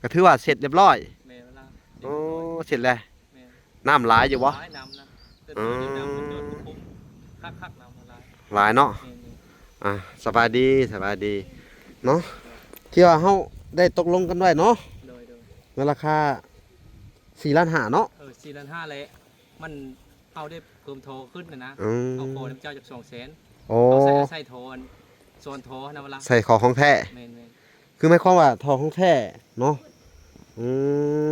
ก็ถือว่าเสร็จเรียบร้อยแม่เวลาโอ้เสร็จแล้วแม่น้ำหลายอยู่บ่หลายน้ำนะแต่ตัวนี้น้ำมันโดนคุ้มคักน้ำมันหลายหลายเนาะแม่นี่อ่ะสบายดีเนาะที่ว่าเฮาได้ตกลงกันไว้เนาะโดยในราคา4 ล้านห้าเนาะ4,500,000เลยมันเอาได้เพิ่มโทขึ้นนะอืเอามโคน้ำเจ้าจาก200,000โอ้เอาใส่โทนโซนโทนะเวลาใส่ของแท้แม่นคือหมายความว่าทองของแท้เนาะอื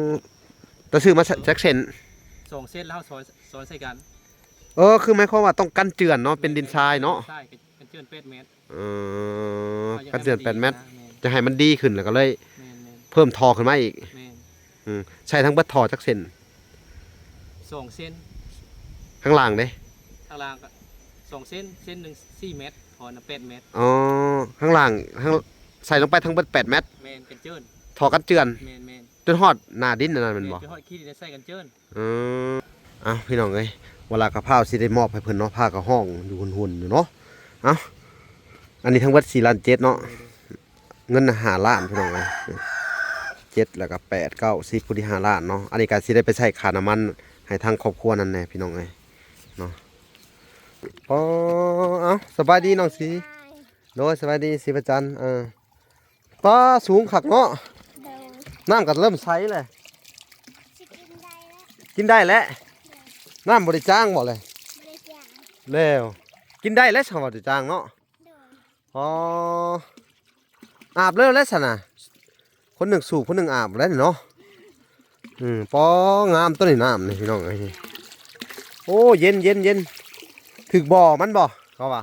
มแต่ซื้อมาจากเส้น2 เส้นแล้วซ้อนใส่กันคือหมายความว่าต้องกันเจือนเนาะเป็นดินทรายเนาะใช่กันเจือน8 เมตรกันเจือน8 เมตรแม่นจะให้มันดีขึ้นแล้วก็เลยแม่นเพิ่มทอขึ้นมาอีกแม่นใช้ทั้งเบิดทอจากเส้น2 เส้นข้างล่างเด้ข้างล่างก็2 เส้นหนึ่ง4 เมตรพอนะ8 เมตรข้างล่างใส่ลงไปทั้งเบิด8 เมตรแม่นกันเจือนทอกันเจือนแม่นจนฮอดหน้าดินนั่นมันบ่ไปฮอดขี้ดินใส่กันเจือนพี่น้องเอ้ยเวลากระเพราสิได้มอบให้เพิ่นเนาะผ้ากระห้องอยู่หุ่นๆอยู่เนาะอันนี้ทั้งเบิด4 ล้าน 7เนาะเงิน5 ล้านพี่น้องเอ้ย7แล้วก็8 9 10ผู้ที่5 ล้านเนาะอันนี้ก็สิได้ไปใช้ค่าน้ำมันให้ทางครอบครัวนั่นแน่พี่น้องเอ้ยเนาะสบายดีน้องสีโดยสบายดีสีประจันปลาสูงขักเนาะน้ำก็เริ่มใสเลยกินได้แล้วน้ำบริจางบ่เลยแล้วกินได้แล้วสมบริจางเนาะอาบเร็วแล้วสนะคนหนึ่งสูบคนหนึ่งอาบแล้วเนาะปองามต้นน้ำนี่พี่น้องไอ้โอ้เย็นถึกบ่อมันบ่เขาว่า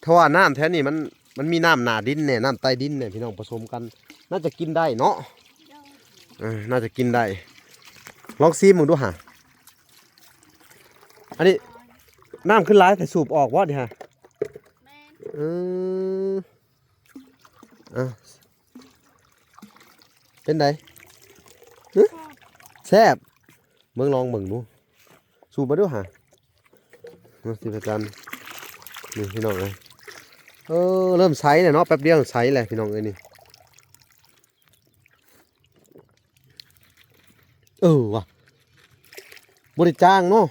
ถ้าว่าน้ำแท้นี่มันมีน้ำหนาดินเนี่ยน้ำใต้ดินเนี่ยพี่น้องผสมกันน่าจะกินได้เนาะน่าจะกินได้ลองซีมึงดูฮะอันนี้น้ำขึ้นร้ายแต่สูบออกวะดิฮะเป็นไงแซ่บเมืองลองเมืองดูสูบมาด้วยฮะสิประจันนี่พี่น้องเลยเริ่มใสเลยเนาะแป๊บเดียวใสเลยพี่น้องเลยนี่ว่ะบริจางเนาะ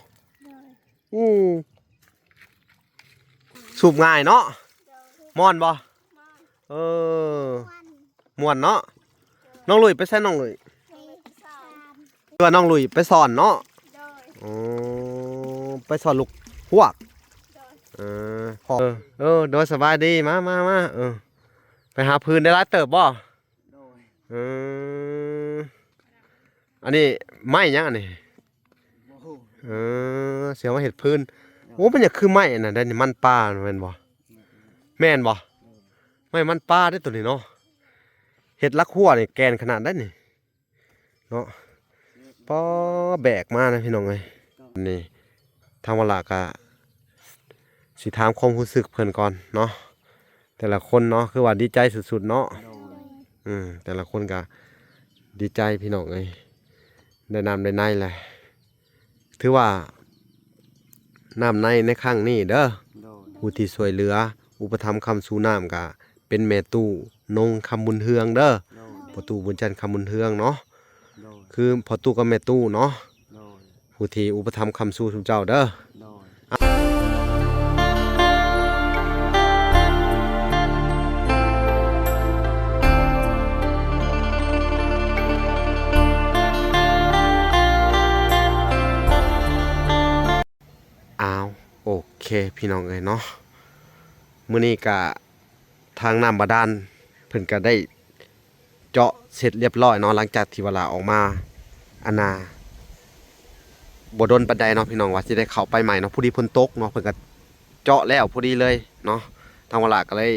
สูบง่ายเนาะม่อนบ่ม่วนเนาะน้องลุยไปใส่น้องลุยตัวน้องลุยไปสอนเนาะไปสอนลูกพวกโดยสบายดีมาไปหาพื้นได้ร้ายเติบบ่อันนี้ไม้ยังอันนี้เสียว่าเห็ดพื้นโอ้มันอยากคือไม้น่ะได้นี่มันปลาแม่นบ่ไม่มันปลาได้ตัวนี้เนาะเห็ดลักหัวนี่แกนขนาดได้นี่เนาะปอแบกมานะพี่น้องเลยนี่ทางเวลากะสิถามความรู้สึกเพื่อนก่อนเนาะแต่ละคนเนาะคือว่าดีใจสุดๆเนาะแต่ละคนก็ดีใจพี่น้องเลยได้น้ำได้ในแหละถือว่าน้ำในครั้งนี้เด้อผู้ที่ช่วยเหลืออุปถัมภ์คำสู่น้ำกะเป็นแม่ตู้นงคำบุญเฮืองเด้อประตูบุญจันทร์คำบุญเฮืองเนาะคือพอตู้กับแม่ตู้เนาะผู้ที่อุปถัมภ์คำสู่ทุกเจ้าเด้อโอเคพี่น้องเลยเนาะมื้อนี้ก็ทางน้ำบาดาลเพิ่นก็ได้เจาะเสร็จเรียบร้อยเนาะหลังจากที่เวลาออกมาบ่ดนปานใดเนาะพี่น้องว่าสิได้เข้าไปใหม่เนาะพอดีฝนตกเนาะเพิ่นก็เจาะแล้วพอดีเลยเนาะทางเวลาก็เลย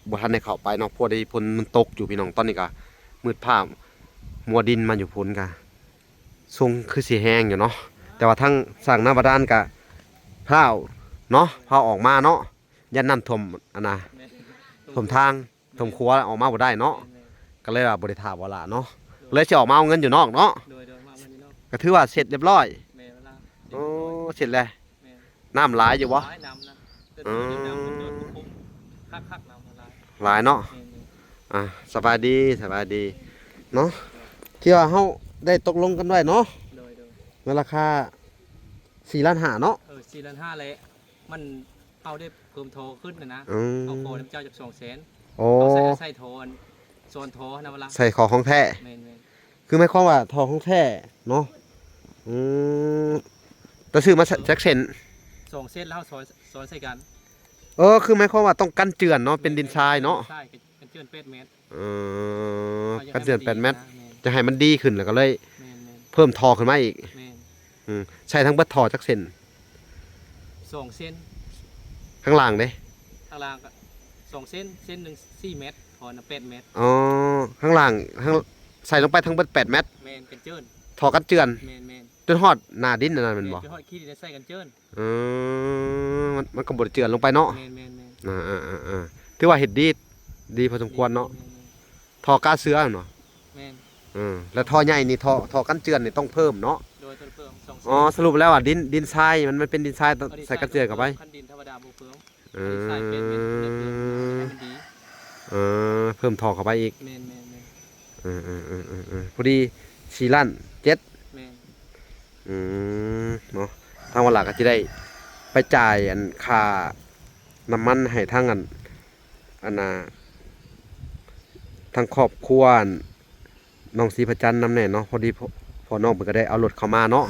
บ่ทันได้เข้าไปเนาะพอดีฝนมันตกอยู่พี่น้องตอนนี้ก็มืดผ้ามัวดินมาอยู่พุ่นก็ทรงคือสิแห้งอยู่เนาะแต่ว่าทางสร้างน้ำบาดาลก็พร้าวเนาะพาออกมาเนาะยันน้ำท่วมท่วมทางท่วมครัวออกมาบ่ได้เนาะก็เลยว่าบริถาบ่ละเนาะเลยจะออกมาเอาเงินอยู่นอกเนาะก็ถือว่าเสร็จเรียบร้อยเสร็จแล้วน้ำหลายอยู่วะหลายเนาะ อ่ะสบายดีสบายดีเนาะที่ว่าเฮาได้ตกลงกันไว้เนาะ โดย เงินราคา4 ล้าน 5เนาะ 4,500,000เลยมันเอาได้เพิ่มโทขึ้นนะ อืม เอาโคน้ำเจ้าจาก200,000โอ้ เอาใส่โทนโซนโทนะเวลา ใส่ของของแท้ แม่น คือหมายความว่าทองของแท้เนาะอืมแต่ซื้อมาแจ็คเซน 2 เส้นแล้วซ้อนใส่กัน คือหมายความว่าต้องกันเจือนเนาะเป็นดินทรายเนาะ ใช่กันเจือน8 เมตร เอกันเจือน8 เมตร แม่น จะให้มันดีขึ้นแล้วก็เลย แม่น เพิ่มทอขึ้นมาอีก แม่น ใช้ทั้งเบิดทอจักเซน 2 เส้น ข้างล่างเด้ ข้างล่างก็2 เส้นหนึ่ง4 เมตรพอนะ8 เมตร อ๋อข้างล่างใส่ลงไปทั้งเบิด8 เมตร แม่นกันเจือน ทอกันเจือน แม่น จนฮอดหน้าดินนั่นแม่นบ่ จะห้อยขี้ได้ใส่กันเจือน มันก็บ่ได้เจือนลงไปเนาะ แม่น ถือว่าเฮ็ดดีพอสมควรเนาะทอกาเสือเนาะ แม่น แล้วท่อใหญ่นี่ท่อกันเจือนนี่ต้องเพิ่มเนาะ โดยต้นเพิ่ม2 เส้น อ๋อสรุปแล้วอ่ะดินทรายมันเป็นดินทรายต้องใส่กันเจือนเข้าไป คันดินธรรมดาบ่เพิ่ม เอ ใส่เป็นเม็ดเพิ่มให้มันดี เพิ่มท่อเข้าไปอีก แม่น พอดี4 ล้าน 7 แม่น เนาะทางวันหลักก็จะได้ไปจ่ายอันค่าน้ำมันให้ทางอันน่ะทางครอบครัวน้องศรีพระจันทร์นำแน่เนาะพอดีพอน้องเพิ่นก็ได้เอารถเข้ามาเนาะ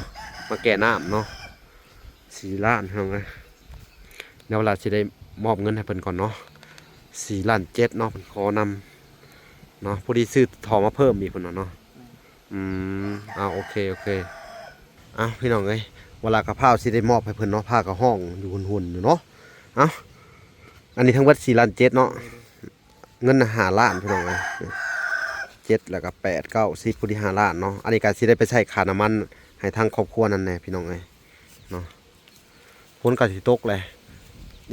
มาแก่น้ำเนาะ4 ล้านเฮาไงเดี๋ยวเวลาสิได้มอบเงินให้เพิ่นก่อนเนาะ4 ล้าน 7เนาะเพิ่นขอนำเนาะพอดีซื้อทองมาเพิ่มอีกเพิ่นว่าเนาะโอเคพี่น้องเอ้ยเวลากระเพราสิได้มอบให้เพิ่นเนาะผ้ากระห้องอยู่หุ่นๆอยู่เนาะอันนี้ทั้งเบิด4 ล้าน 7เนาะเงิน5 ล้านพี่น้องเอ้ย7แล้วก็8 9 10พอดี5 ล้านเนาะอันนี้ก็สิได้ไปใช้ค่าน้ำมันให้ทางครอบครัวนั่นแหละพี่น้องเอ้ยเนาะฝนก็สิตกแหละ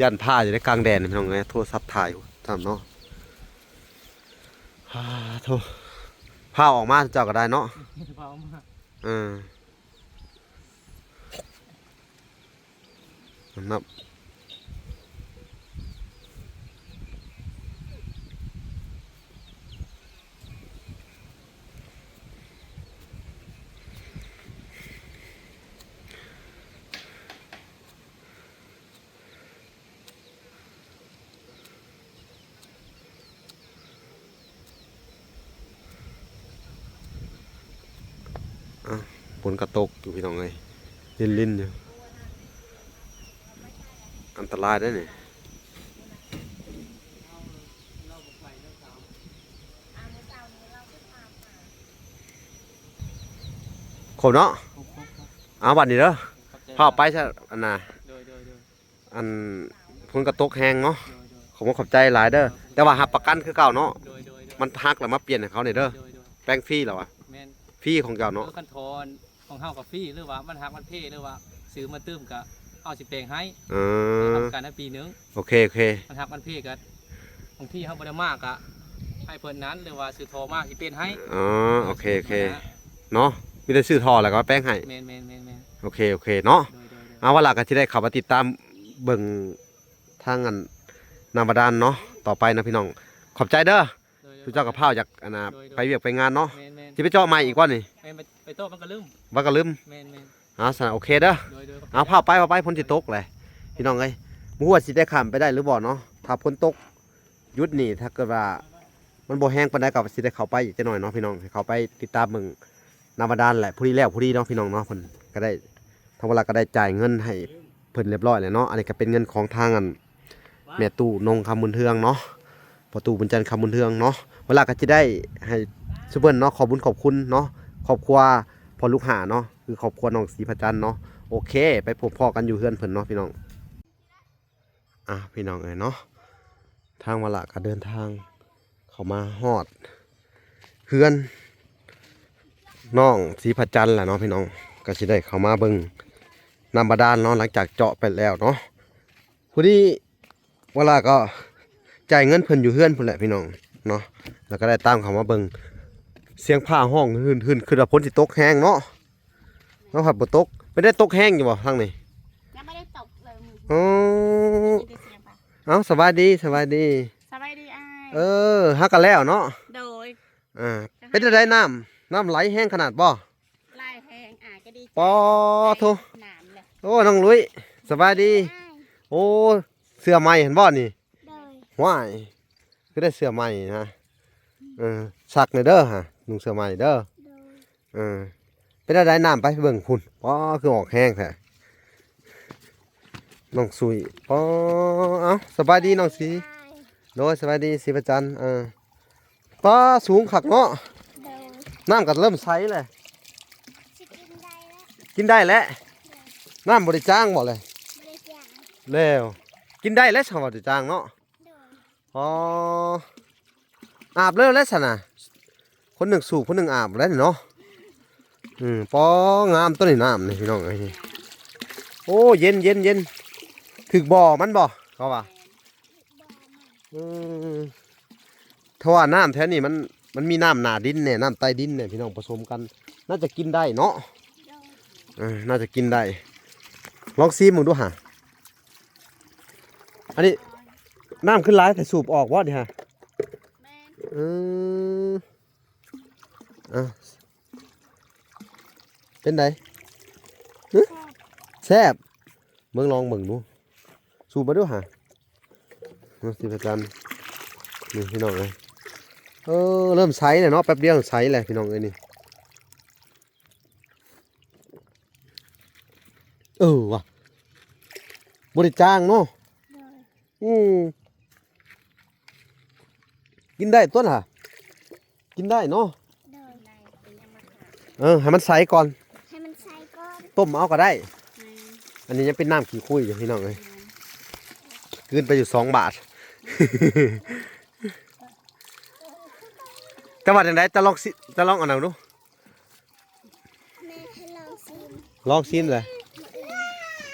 ย่านผ้าอยู่ในกลางแดดนี่พี่น้องเอ้ยโทรศัพท์ถ่ายอยู่ตามเนาะโทรผ้าออกมาเจ้าก็ได้เนาะ พร้อมมาก นับฝนกระตกอยู่พี่น้องเอ้ยลิ้นอยู่อันตรายได้นี่ครบเนาะ เอาบัดนี้เด้อพาไปซะอันน่ะ โดย อันฝนกระตกแฮงเนาะขอบใจหลายเด้อแต่ว่าหับประกันคือเก่าเนาะมันฮักแล้วมาเปลี่ยนให้เขานี่เด้อแป้งฟรีแล้ววะ แม่น ฟรีของเจ้าเนาะ คันโทนของเฮากับฟรีหรือว่ามันฮักมันเพ่หรือว่าซื้อมาตื้มก็เอาสิแปลงให้ ทำการได้ปีนึง โอเค มันฮักมันเพ่ก็บางที่เฮาบ่ได้มากก็ให้เพิ่นนั้นหรือว่าซื้อโทรมาสิเป็นให้ โอเคเนาะมีแต่ซื้อทอแล้วก็มาแป้งให้ แม่น โอเคเนาะ โดย เอาว่าหลักก็สิได้เข้ามาติดตามเบิ่งทางอันนามบาดาลเนาะต่อไปนะพี่น้องขอบใจเด้อทุกเจ้ากับพาวจากอันน่ะไปเวียกไปงานเนาะ แม่น สิไปเจาะใหม่อีกว่านี่ ไปโต๊ะมันก็ลืม ว่าก็ลืม แม่น สนะโอเคเด้อ โดย เอาพาไปพ้นสิตกเลยพี่น้องเอ้ยบ่ฮู้ว่าสิได้ข้ามไปได้หรือบ่เนาะถ้าพ้นตกหยุดนี่ถ้าเกิดว่ามันบ่แห้งปานใดก็สิได้เข้าไปอีกจักหน่อยเนาะพี่น้องให้เข้าไปติดตามเบิ่งนามบาดาลแหละผู้ดีแล้วผู้ดีเนาะพี่น้องเนาะเพิ่นก็ได้ทางเวลาก็ได้จ่ายเงินให้เพิ่นเรียบร้อยแล้วเนาะอันนี้ก็เป็นเงินของทางอันแม่ตู่นงคำบุญเทืองเนาะพ่อตู่บุญจันทร์คำบุญเทืองเนาะเวลาก็สิได้ให้ซุเพิ่นเนาะขอบคุณเนาะครอบครัวพอลูกหาเนาะคือครอบครัวน้องศรีพระจันทร์เนาะโอเคไปพบพ่อกันอยู่เฮือนเพิ่นเนาะพี่น้องพี่น้องเอ้ยเนาะทางเวลาก็เดินทางเข้ามาฮอดเฮือนน้องศรีพระจันทร์แหละเนาะพี่น้องก็สิได้เข้ามาเบิ่งน้ำบาดาลเนาะหลังจากเจาะไปแล้วเนาะพอดีเวลาก็จ่ายเงินเพิ่นอยู่เฮือนเพิ่นแหละพี่น้องเนาะแล้วก็ได้ตามเข้ามาเบิ่งเสียงผ้าห้องหืนคือว่าฝนสิตกแห้งเนาะแล้วผัดบ่ตกไม่ได้ตกแห้งอยู่บ่ทางนี้ ยังไม่ได้ตกเลย อ๋อ มีแต่เสียงปะ สบายดี สบายดีอ้าย เออฮักกันแล้วเนาะ โดย เป็นจังไดน้ำไหลแห้งขนาดบ่ ไล่แหงก็ดี ปอโท น้ำเลย โอ้น้องลุยสบายดี โอ้เสื้อใหม่เห็นบ่นี่ โดย ว้ายคือได้เสื้อใหม่นะสักในอยเด้อฮะนุ่งเสื้อใหม่เด้อ โดย เป็นอะไรน้ำไปเบิ่งพุ่นป้อคือออกแห้งแท้น้องสุยป้อเอ้าสบายดีน้องสีโดยสบายดีสีประจันป้าสูงขักเนาะ โดย น้ำก็เริ่มใสเลย สิกินได้แล้ว กินได้แล้วน้ำบริจ้างบ่เลย ไม่ได้จ่าย แล้วกินได้แล้วสวัสดิจ้างเนาะ โดย อ๋ออาบเลิกแล้วสนะคนหนึ่งสูบคนหนึ่งอาบแล้วนี่เนาะป้องามต้นนี่น้ำนี่พี่น้องไอ้นี่โอ้เย็นเย็นเย็นถึกบ่อมันบ่เขาว่าถ้าว่าน้ำแท้นี่มันมีน้ำหนาดินเนี่ยน้ำใต้ดินเนี่ยพี่น้องผสมกัน น่าจะกินได้เนาะ โดย น่าจะกินได้ลองซีมึงดูฮะอันนี้น้ำขึ้นร้ายแต่สูบออกวะดิฮะ แม่น เป็นไงแซ่บเมืองลองเบิ่งดูสูบมาด้วยฮะสิประจันนี่พี่น้องเลยเริ่มใสเลยเนาะแป๊บเดียวใสเลยพี่น้องเลยนี่ว่ะบริจางเนาะ โดย กินได้ต้นฮะกินได้เนาะ โดยในเป็นยังมาขาด ให้มันใสก่อน ให้มันใส่ก้อน ต้มเอาก็ได้ แม่น อันนี้ยังเป็นน้ำขี้คุยอยู่พี่น้องเลยขึ้นไปอยู่2 บาท จังหวัดไหนจะลองอันไหนดู แม่ให้ลองชิม ลองซิมเลย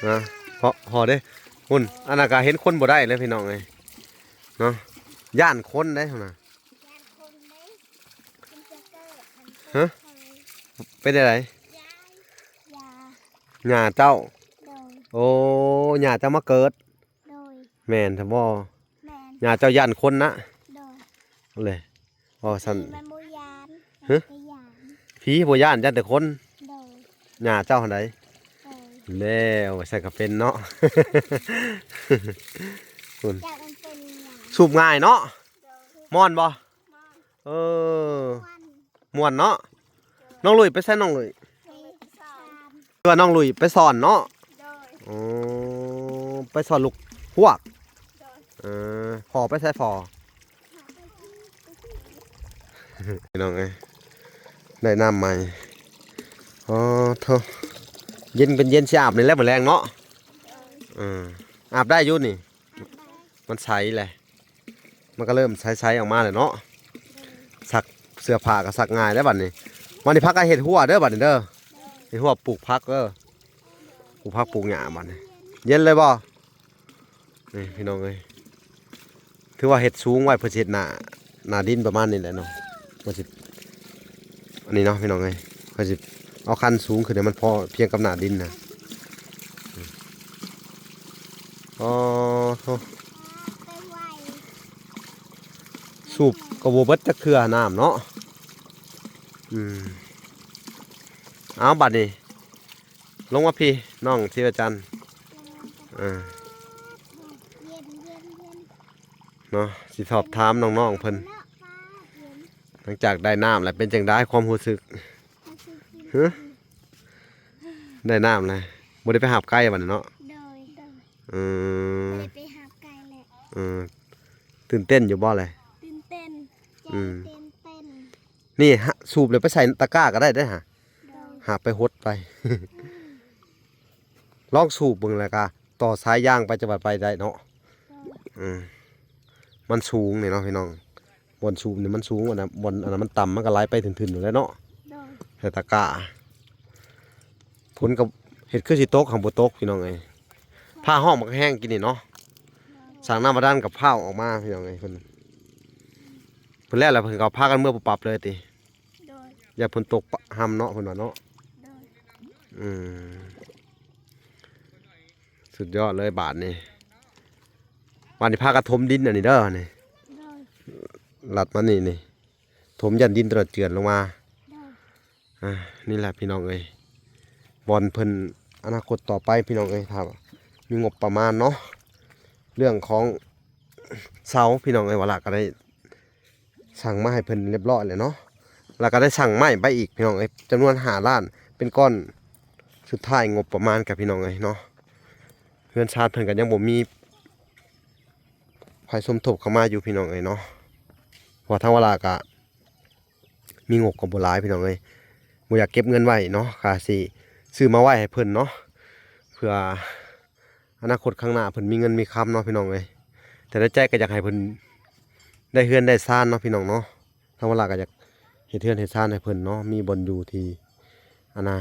นะพอเด้คุณอันนั้นก็เห็นคนบ่ได้เลยพี่น้องเลยเนาะย่านคนได้เท่านั้น ยานคนไหมมันจะเกิดมัน ฮะ เป็นอะไร ยายยา หญ้าเจ้า โดย โอ้หญ้าเจ้ามาเกิด โดย แม่นทบ่ แม่น หญ้าเจ้าย่านคนนะ โดย เลยอ๋อสัน มันโมยาน ฮะ ไปยาน ผีบ่ย่านย่านแต่คน โดย หญ้าเจ้าหันใด โดย แล้วใส่ก็เป็นเนาะ คุณ จากมันเป็นยาน สูบง่ายเนาะ โดย ม่อนบ่ มอน เออ วัน ม่วนเนาะน้องลุยไปใส่น้องลุย ไปสาม เพื่อน้องลุยไปสอนเนาะ โดย อ๋อไปสอนลูกพวก โดย พอไปใส่พอ หาไปที่ พี่น้องเอ้ยได้น้ำใหม่อ๋อเถอะเย็นเป็นเย็นสิอาบนี่แหล้วเหมือนแรงเนาะอาบได้อยุ่นี่ หาไป มันใสเลยมันก็เริ่มใสๆออกมาเลยเนาะสักเสื้อผ้าก็สักง่ายได้วบัดนี้วันนี้พักก็เห็ดหัวเด้อบัดนี้เด้อเห็ดหัวปลูกพักปลูกพักปลูกหญ้าบัดนี้เย็นเลยบ่นี่พี่น้องเอ้ยถือว่าเห็ดสูงไว้เพื่อสิเฮ็ดหน้าดินประมาณนี้แหละเนาะมันสิอันนี้เนาะพี่น้องเอ้ยเพื่อสิเอาคันสูงขึ้นให้มันพอเพียงกับหน้าดินนะอ๋อโธ่ ไปไหว สูบกระโบเบิดจะเครือน้ำเนาะเอาบัดนี้ลงมาพี่น้องที่อาจารย์ เย็นเย็นเย็น เนาะสิสอบถามน้องๆเพิ่น เนาะป้าเย็น หลังจากได้น้ำแล้วเป็นจังได้ความรู้สึก ถ้าซื้อกิน ฮะได้น้ำเลยบ่ได้ไปหาบไก่บัดนี้เนาะ โดยอืม เลยไปหาไก่แหละ อืมตื่นเต้นอยู่บ่เลย ตื่นเต้นใจ อืม เต้นเต้น นี่สูบเลยไปใส่ตะกร้าก็ได้เด้อฮะ โดย หาไปหดไป ลองสูบเบิ่งแล้วก็ต่อสายยางไปจะไปได้เนาะ โดย มันสูงเนี่ยเนาะพี่น้องบนสูบเนี่ยมันสูงกว่านะบนอันนั้นมันต่ำมันก็ไหลไปถึงๆอยู่แล้วเนาะ โดย แต่ตะกร้าผลกับเห็ดคือสิโต๊กของบ่โต๊กพี่น้องเอ้ยผ้าห้องมันก็แห้งกินนี่เนาะสั่งน้ำมาด้านกับผ้าออกมาพี่น้องเอ้ยเพิ่นแรกแล้วเพิ่นก็เอาผ้ากันเมื่อปรับเลยติ โดย อย่าเพิ่นตกห้ำเนาะเพิ่นว่าเนาะ โดย อืมสุดยอดเลยบาทนี่บาทนี่ผ้ากระทมดินอันนี้เด้อนี่ โดย ลัดมานี่ถมยันดินตรวจเจือนลงมา โดย นี่แหละพี่น้องเอ้ยบอลเพิ่นอนาคตต่อไปพี่น้องเอ้ยครับมีงบประมาณเนาะเรื่องของเสาพี่น้องเอ้ยวลาก็ได้สั่งมาให้เพิ่นเรียบร้อยเลยเนาะแล้วก็ได้สั่งไม้ไปอีกพี่น้องเอ้ยจำนวน5 ล้านเป็นก้อนสุดท้ายงบประมาณกับพี่น้องเอ้ยเนาะเพื่อนชาติเพิ่นก็ยังบ่มีไผสมทบเข้ามาอยู่พี่น้องเอ้ยเนาะเพราะทางวลาก็มีงบก็บ่หลายพี่น้องเอ้ยบ่อยากเก็บเงินไว้เนาะก็สิซื้อมาไว้ให้เพิ่นเนาะเพื่ออนาคตข้างหน้าเพิ่นมีเงินมีคำเนาะพี่น้องเอ้ยแต่ในใจก็อยากให้เพิ่นได้เฮือนได้ซ่านเนาะพี่น้องเนาะทางวลาก็อยากเฮ็ดเฮือนเฮ็ดซ่านให้เพิ่นเนาะมีบ่อนอยู่ที่อันน่ะ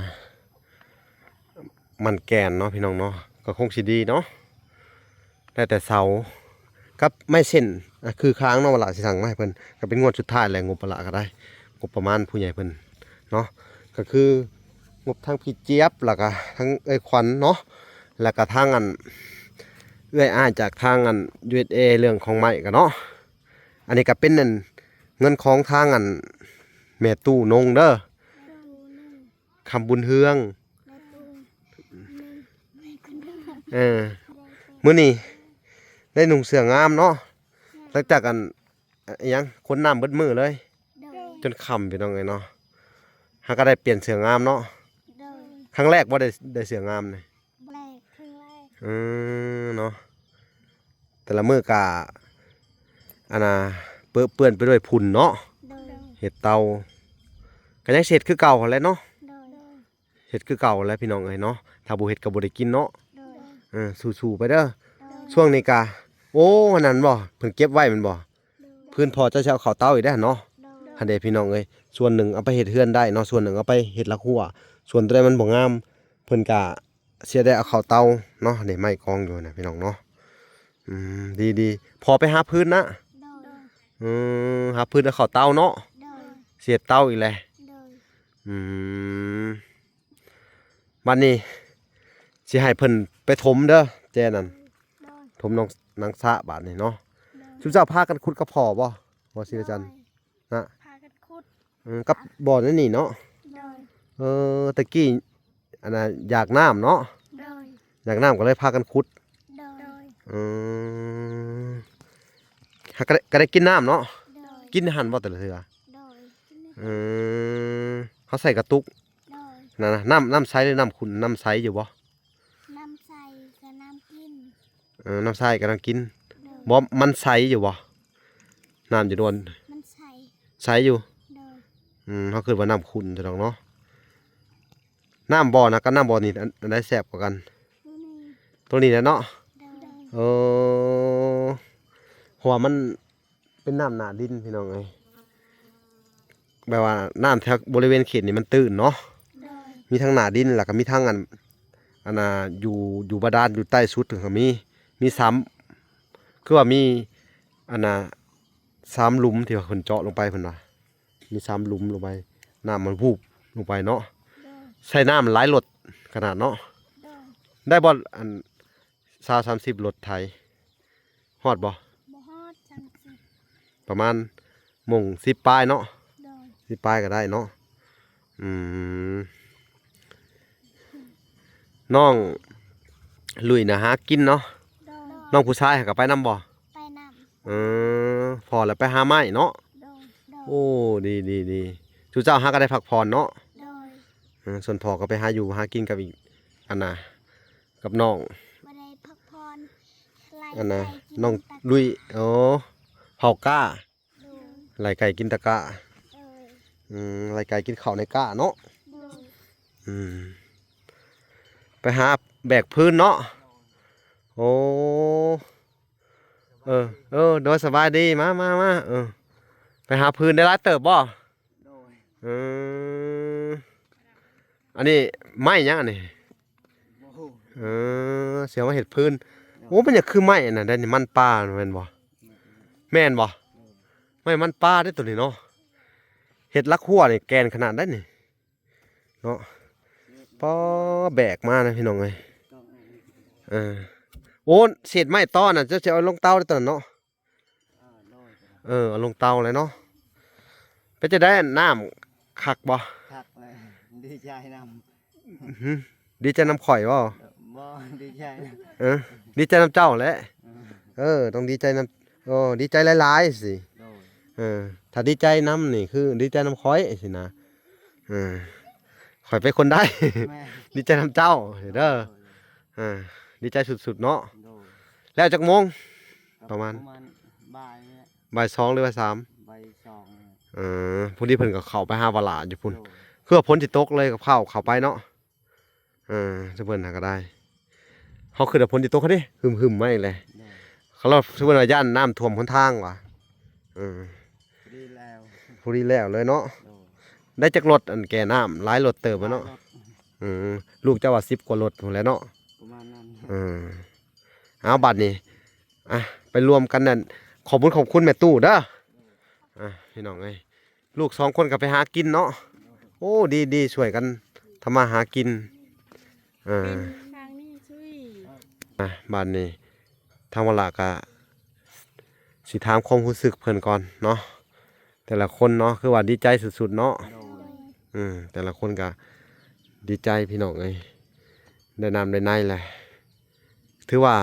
มันแก่นเนาะพี่น้องเนาะก็คงสิดีเนาะได้แต่เสากับไม้เส้นคือค้างเนาะเวลาสิสั่งมาให้เพิ่นก็เป็นงวดสุดท้ายแหละงบประละก็ได้งบประมาณผู้ใหญ่เพิ่นเนาะก็คืองบทางพี่เจี๊ยบแล้วก็ทั้งขวัญเนาะแล้วก็ทางอันอ้ายจากทางอัน USA เรื่องของไม้ก็เนาะอันนี้ก็เป็นนั่นเงินของทางอันแม่ตู้นงเด้อ ตูหนึ่ง คำบุญเฮือง แม่ตูหนึ่งไม่คุณเด้อ เออมื้อนี้ได้นุ่งเสื้องามเนาะหลังจากกันอิหยังคนน้ำเบิดมือเลย โดย จนค่ำพี่น้องเอ้ยเนาะหาก็ได้เปลี่ยนเสื้องามเนาะ โดย ครั้งแรกบ่ได้เสื้องามเลย แบกครึ่งแรก เนาะแต่ละมื้อกะอันน่ะเปื้อนไปด้วยฝุ่นเนาะ โดย เห็ดเตาก็ยังเสร็จคือเก่าหั่นแหละเนาะ โดย เฮ็ดคือเก่าแหล้วพี่น้องเอ้ยเนาะถ้าบ่เฮ็ดก็บ่ได้กินเนาะ โดย สู้ๆไปเด้อ โดย ช่วงนี้กะโอ้อันนั้นบ่เพิ่นเก็บไว้แมันบ่พื้นพอจะเอาเข้าเตาอีกได้อเนาะ โดย หันเด้พี่น้องเอ้ยส่วนหนึ่งเอาไปเฮ็ดเฮือนได้เนาะส่วนหนึ่งเอาไปเฮ็ดละหัวส่วนตัวใดมันบ่งามเพิ่นกะเสียได้เอาเข้าเตาเนาะนี่ไม้กองอยู่นะพี่น้องเนาะดีๆพอไปหาพื้นนะ โดย หาพื้นเอาเข้าเตาเนาะ โดย เสียเตาอีกแหละ โดย บัดนี้สิให้เพิ่นไปถมเด้อแจนั่น โดย ถมน้องนางสะบาดนี่เนาะ โดย ชุบเจ้าพากันขุดกระพอบ่สิอาจารย์นะ พากันขุด กับบ่อนั่นนี่เนาะ โดย ตะกี้อันน่ะอยากน้ำเนาะ โดย อยากน้ำก็เลยพากันขุด โดย หาก็ได้กินน้ำเนาะ โดย กินอาหันบ่แต่ละเทื่อ โดย เขาใส่กระตุก โดย นะน้ำใสหรือน้ำขุ่นน้ำใสอยู่บ่ น้ำใส่กับน้ำกิน น้ำใสกำลังกิน โดย บ่มันใสอยู่บ่น้ำอยู่โดน มันใส่ ใสอยู่ โดย เขาคิดว่าน้ำขุ่นจะดอกเนาะน้ำบ่อนะกับน้ำบ่อนี่อันใดแซ่บกว่ากัน ผู้นี้ ตัวนี้แหละเนาะ โดย เพราะว่ามันเป็นน้ำหนาดินพี่น้องเอ้ยแบบว่าน้ำแถวบริเวณเขตนี่มันตื้นเนาะ โดย มีทั้งหนาดินแล้วก็มีทั้งอันน่ะอยู่บาดาลอยู่ใต้สุดถึงก็มี3คือว่ามีอันน่ะ3หลุมที่ว่าเพิ่นเจาะลงไปเพิ่นว่ามี3หลุมลงไปน้ำมันวูบลงไปเนาะ โดย ใช้น้ำหลายรถขนาดเนาะ โดย ได้บ่อัน20-30รถไถฮอดบ่ บ่ฮอดจังสิ ประมาณหม่ง10ปลายเนาะ โดย 10ปลายก็ได้เนาะน้องลุยนะหากินเนาะ โดย น้องผู้ชายก็ไปนำบ่ ไปน พอแล้วไปหาไม้เนาะ ำโดย โดย โอ้ดีจูเจ้าหาก็ได้พักผ่อนเนาะ โดย ส่วนพ่อก็ไปหาอยู่หากินกับอีกอันน่ะกับน้อง บ่ได้พักผ่อนไล่ อันน่ะ ไก่กิ น้อง ตะ ลุยเผาก้า โดย ไล่ไก่กินตะกะ โดย ไล่ไก่กินข้าวในก้าเนาะ โดย ไปหาแบกพื้นเนาะโอ้โดยสบายดีมาไปหาพื้นได้หลายเติบบ่อันนี้ไม้ยังอันนี้เสียมาเห็ดพื้นโอ้มันอยากคือไม้น่ะได้นี่มันปลาแม่นบ่แม่นบ่ไม่มันปลาได้ตัวนี้เนาะเห็ดลักหัวนี่แกนขนาดได้นี่เนาะปอแบกมานะพี่น้องเอ้ยโอ้เศษไม้ต้อน่ะจะเอาลงเตาได้ตอนนั้นเนาะ เอาลงเตาเลยเนาะไปจะได้น้ำคักบ่ คักเลยดีใจน อื้อหือดีใจน้ำข่อยบ่ ำบ่ดีใจนะ ดีใจน้ำเจ้าแหละ เออ ต้องดีใจน้ำดีใจหลายๆสิ โดย ถ้าดีใจน้ำนี่คือดีใจน้ำข่อยสินะข่อยเป็นคนได้ แม่ ดีใจน้ำเจ้าเด้อดีใจสุดๆเนาะ โดย แล้วจักโมง ก็ ประมาณ บ่ายเนี่ย บ่ายสองหรือบ่ายสาม บ่ายสอง พอดีเพิ่นก็เข้าไปหาวาลาอยู่พุ่น โดย คือว่าพ้นสิตกเลยกับข้าวเข้าไปเนาะจะเพิ่นหาก็ได้เฮาคือแต่พ้นสิตกเขาดิหึมๆมาอีกเลย โดย เขาเราสิเพิ่นว่าย่านน้ำท่วมหนทางว่ะดีแล้ว พอดีแล้วเลยเนาะ โดย ได้จักรถอันแก่น้ำหลายรถเติบอะเนาะลูกเจ้าว่า10กว่ารถพุ่นแหล้วเนาะ ประมาณนั้น เอาบัตรนี่ไปรวมกันนั่นขอบคุณแม่ตู้เด้อพี่น้องเอ้ยลูก2คนก็ไปหากินเนาะโอ้ดีช่วยกันทำมาหากินทางนี้ช่วย บัตรนี่ทางวลากะสิถามความรู้สึกเพิ่นก่อนเนาะแต่ละคนเนาะคือว่าดีใจสุดๆเนาะ โดย แต่ละคนก็ดีใจพี่น้องเอ้ยได้น้ำได้ในแหละถือว่า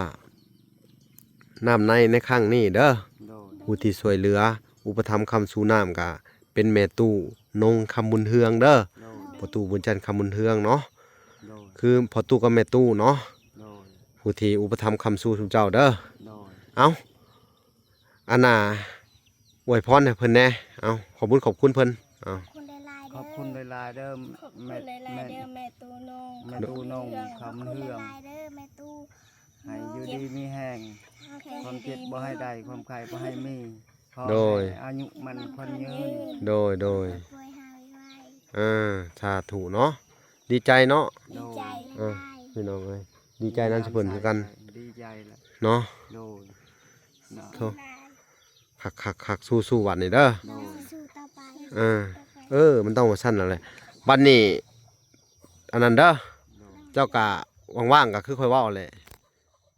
น้ำในครั้งนี้เด้อ โดย ผู้ที่ช่วยเหลืออุปถัมภ์คำสู่น้ำก็เป็นแม่ตู้นงคำบุญเฮืองเด้อ โดย พ่อตู้บุญจันทร์คำบุญเฮืองเนาะ โดย คือพ่อตู้กับแม่ตู้เนาะ โดย ผู้ที่อุปถัมภ์คำสู่ทุกเจ้าเด้อ โดย เอาอันน่ะอวยพรให้เพิ่นแน่เอาขอบคุณเพิ่นเอา คุณได้ลาย ขอบคุณหลายๆเด้อ ขอบคุณ แม่ ได้ลา แม่ ยเด้อแม่ตูนง แม่ตู้นงคำเฮือง ขอบคุณได้ลายเด้อแม่ตู ให้อยู่ดีมีแห้งความเจ็บบ่ให้ได้ความไข้บ่ให้มีขอ โดย ให้อายุมันควันยืน โดย ป่วยหายไว้ สาธุเนาะดีใจเนาะ ดีใจ เออ พี่น้องเอ้ยดีใจนั้นสิเพิ่นคือกัน ดีใจแหละ เนาะ โดยเนาะ โธ่คักสู้ๆวันนี้เด้อ โดย สู้ต่อไป มันต้องว่าสั้นแล้วแหละบัดนี้อันนั้นเด้อ โดย เจ้ากะว่างๆก็คือค่อยเว้าแหละ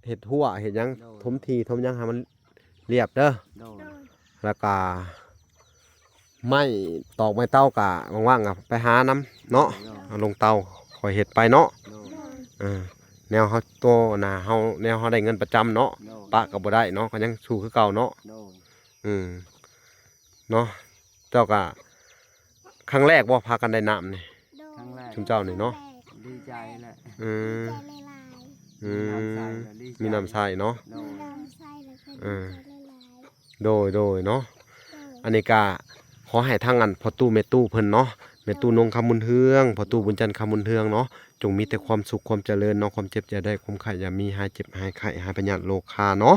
เฮ็ดหัวเฮ็ดหยังถมทีถมหยังให้มันเรียบเด้อ โดย แล้วก็ไม้เต้ากะว่างๆก็ไปหาน้ำเนาะเอาลงเตาค่อยเฮ็ดไปเนาะ โดย แนวเฮาโตน่ะเฮาแนวเฮาได้เงินประจำเนาะ โดย ปะก็บ่ได้เนาะก็ยังสู้คือเก่าเนาะ โดย เนาะเจ้าก็ครั้งแรกบ่พากันได้น้ำนี่ ครั้งแรก ชุมเจ้านี่เนาะ ดีใจแหละ อืม ใจลาย อืม ดีใจ มีน้ำใส่เนาะ โด มี ย น้ำใส่แล้วก็ เออ ใจลาย โดยเนาะ โด อันนี้ก็ขอให้ทางอันพ่อตู้แม่ตู้เพิ่นเนาะแม่ตู้นงคำบุญเฮืองพ่อตู้บุญจันทร์คำบุญเฮืองเนาะจงมีแต่ความสุขความเจริญเนาะความเจ็บอย่าได้ความไข้อย่ามีหายเจ็บหายไข้หายพยาธิโรคาเนาะ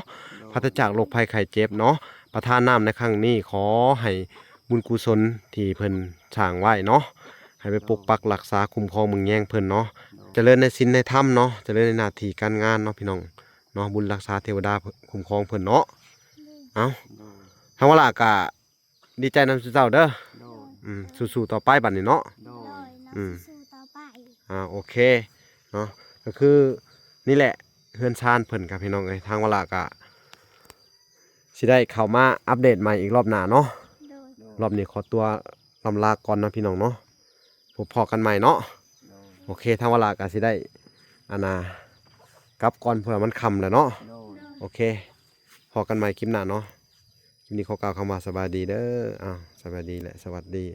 ปราศจากโรคภัยไข้เจ็บเนาะประทานน้ำในครั้งนี้ขอให้บุญกุศลที่เพิ่นสร้างไว้เนาะให้ไปปกปักรักษาคุ้มครองมึงแย่งเพิ่นเนาะเจริญในศีลในธรรมเนาะเจริญในหน้าที่การงานเนาะพี่น้องเนาะบุญรักษาเทวดาคุ้มครองเพิ่นเนาะเอ้า โดย ทางว่าล่ะก็ดีใจนำสู่เจ้าเด้อ โดย สู้ๆต่อไปบัดนี้เนาะ โด โด ย ย อืมน้ำสู้ต่อไป โอเคเนาะก็คือนี่แหละเฮือนชานเพิ่นกับพี่น้องเอ้ยทางว่าล่ะก็สิได้เข้ามาอัปเดตใหม่อีกรอบหน้าเนาะ โดย รอบนี้ขอตัวลำลาก่อนนะพี่น้องเนาะพบพอกันใหม่เนาะ โดย โอเคทางว่าล่ะก็สิได้กลับก่อนเพื่อมันค่ำแล้วเนาะ โดย โอเคพอกันใหม่คลิปหน้าเนาะคลิปนี้ขอกล่าวคำว่าสบายดีเด้อสบายดีแหละสวัสดี